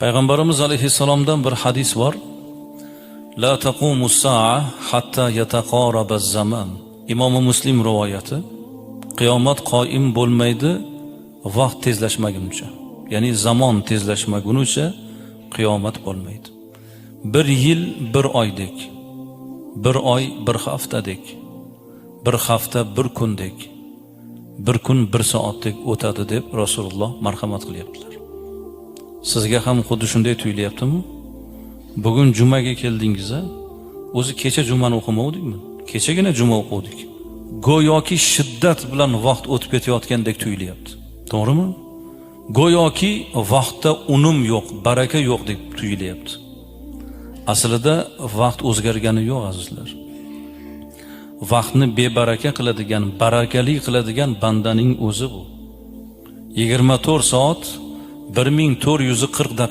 Payg'ambarimiz alayhissalomdan bir hadis bor. La taqumus sa'a hatta yataqarabaz zaman. Imom Muslim rivoyati. Qiyomat qoim bo'lmaydi vaqt tezlashmaguncha. Ya'ni zamon tezlashmaguncha qiyomat bo'lmaydi. Bir yil bir oydek, bir oy bir haftadek, bir hafta bir kundek, bir kun bir soatdek o'tadi deb Rasululloh marhamat qilyaptilar. Sizga ham xuddi shunday tuyulyaptimi? Bugun jumaga keldingiz, o'zi kecha jumani o'qimovdikmi? Kechagina juma o'qidik. Go'yoki shiddat bilan vaqt o'tib ketayotgandek tuyulyapti. To'g'rimi? Go'yoki vaqtda unum yo'q, baraka yo'q deb tuyulyapti. Aslida vaqt o'zgargani yo'q, azizlar. Vaqtni bebaraka qiladigan, barakali qiladigan bandaning o'zi bu. 24 soat 1440 daqiqa